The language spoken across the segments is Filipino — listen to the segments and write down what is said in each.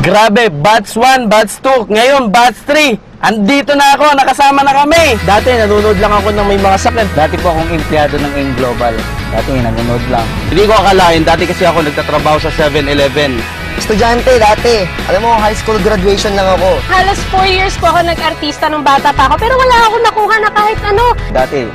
Grabe, batch 1, batch 2, ngayon batch 3. Andito na ako, nakasama na kami. Dati nanonood lang ako ng may mga sakit. Dati po akong empleyado ng AIM Global. Dati nanonood lang. Hindi ko akalain, dati kasi ako nagtatrabaho sa 7-Eleven. Estudyante dati. Alam mo, high school graduation lang ako. Halos 4 years po ako nag-artista nung bata pa ako, pero wala ako nakuha na kahit ano. Dati,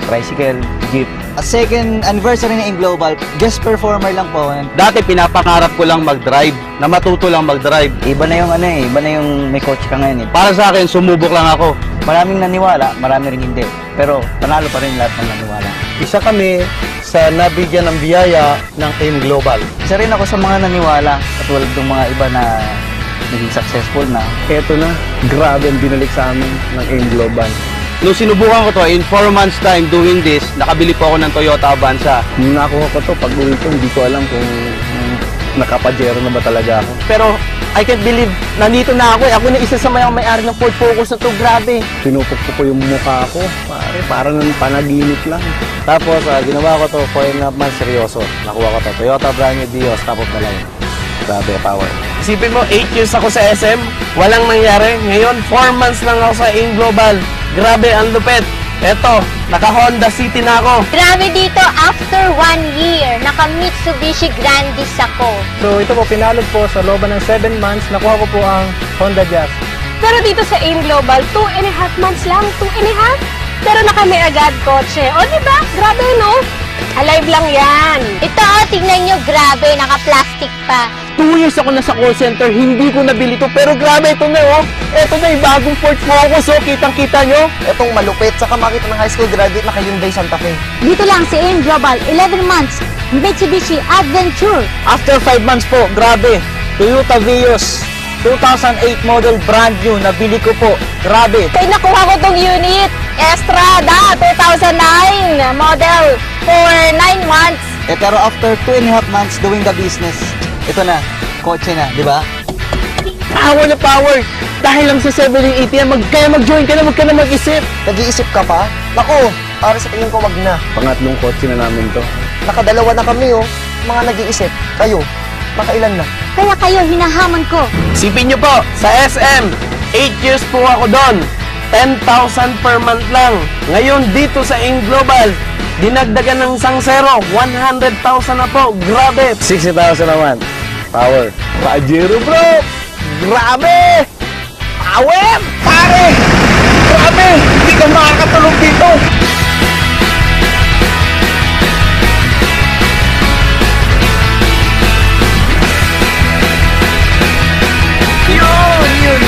tricycle, jeep. Second anniversary ng AIM Global, guest performer lang po. Dati pinapangarap ko lang mag-drive, na matuto lang mag-drive. Iba na yung iba na yung may coach ka ngayon. Para sa akin, sumubok lang ako. Maraming naniwala, marami rin hindi. Pero panalo pa rin lahat ng naniwala. Isa kami sa nabigyan ng biyaya ng AIM Global. Isa rin ako sa mga naniwala, katulad ng mga iba na naging successful na. Eto na, grabe ang binalik sa amin ng AIM Global. Nung sinubukan ko to, in 4 months time doing this, nakabili po ako ng Toyota Avanza. Nung nakuha ko to, pag uwi ko, hindi ko alam kung nakapajero na ba talaga ako. Pero I can't believe, nandito na ako eh. Ako na isa sa may-ari ng Ford Focus na to, grabe. Pinupok ko yung mukha ko, pare, parang panaginip lang. Tapos, ginawa ko to 4.5 months seryoso. Nakuha ko to, Toyota brand new Vios, top of the line. Grabe, power. Isipin mo, 8 years ako sa SM, walang nangyari. Ngayon, 4 months lang ako sa AIM Global. Grabe, ang lupet. Eto, naka-Honda City na ako. Grabe dito, after 1 year, naka-Mitsubishi Grandis ako. So ito po, pinalad po sa looban ng 7 months, nakuha ko po ang Honda Jazz. Pero dito sa AIM Global, 2.5 months lang, 2.5. Pero nakami agad kotse. O diba? Grabe no? Alive lang yan. Ito tignan nyo, grabe, naka-plastic pa. 2 years ako nasa call center, hindi ko nabili to. Pero grabe, ito na oh. Ito na yung bagong Ford Focus oh. Kitang-kita nyo. Etong malupit, saka makita ng high school graduate na kay Hyundai Santa Fe. Dito lang sa AIM Global, 11 months, Mitsubishi Adventure. After 5 months po, grabe, Toyota Vios, 2008 model brand new, nabili ko po. Grabe. Kaya nakuha ko tong unit, Estrada, 2009 model, for 9 months. Pero after 2.5 months doing the business, ito na, kotse na, di ba? Power na power. Dahil lang sa 780 yan, kaya mag-join ka na, wag ka na mag-isip. Nag-iisip ka pa? Naku, para sa tingin ko wag na. Pangatlong kotse na namin to. Nakadalawa na kami oh. Mga nag-iisip. Kayo, makailan na? Kaya kayo, hinahamon ko. Sipin nyo po, sa SM, 8 years po ako doon. 10,000 per month lang. Ngayon dito sa AIM Global, dinagdagan ng isang zero, 100,000 na po. Grabe. 60,000 naman. Power. Pajero bro! Grabe! Power! Pare! Grabe! Hindi ka makakatulog dito. Yun!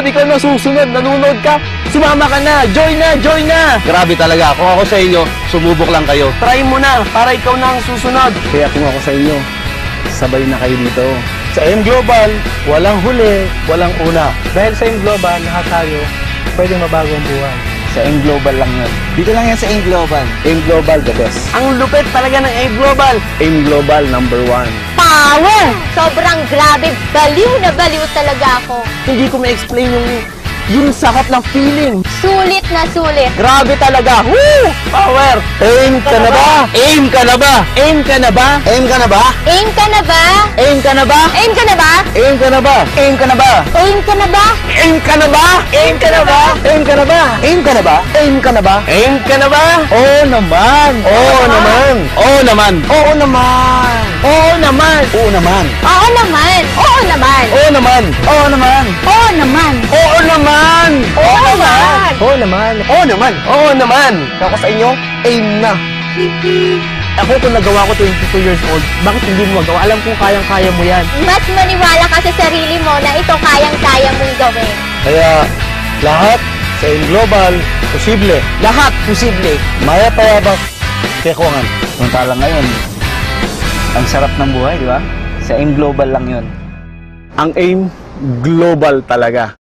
Ikaw nasusunod, nanonood ka, sumama ka na, join na! Grabe talaga, kung ako sa inyo, sumubok lang kayo. Try mo na, para ikaw na ang susunod. Kaya kung ako sa inyo, sabay na kayo dito. Sa AIM Global, walang huli, walang una. Dahil sa AIM Global, lahat tayo pwedeng mabago ang buhay. Sa AIM Global lang yun. Dito lang yan sa AIM Global. AIM Global, the best. Ang lupit talaga ng AIM Global. AIM Global, #1. Power! Sobrang grabe, baliw na baliw talaga ako. Hindi ko ma-explain yung sakap ng feeling. Sulit na sulit. Grabe talaga. Woo! Power! Aim ka na ba? Aim ka na ba? Aim ka na ba? Aim ka na ba? Aim ka na ba? Aim ka na ba? Aim ka na ba? Aim ka na ba? AIM ka na ba? Aim ka na ba? Aim ka na ba? Aim ka na ba? Aim ka na ba? Aim ka na ba? Aim ka na ba? Aim ka na ba? Oo naman! Oo naman. Oo naman. Oo naman. Oo naman. Oo naman! Oo naman. Oo naman. Oo naman. Oo naman! Oo naman. Oo naman. Oo naman. Oo naman. Oo naman. Oo naman. Ako sa inyo, aim na. Ako kung nagawa ko 22 years old, bakit hindi mo magawa? Alam kong kayang-kaya mo yan. Mas maniwala ka sa sarili mo na ito kayang-kaya mong gawin. Kaya lahat sa AIM Global, posible. Lahat posible. Maya payabak, kekuangan. Samantala ngayon, ang sarap ng buhay, di ba? Sa AIM Global lang yun. Ang AIM Global talaga.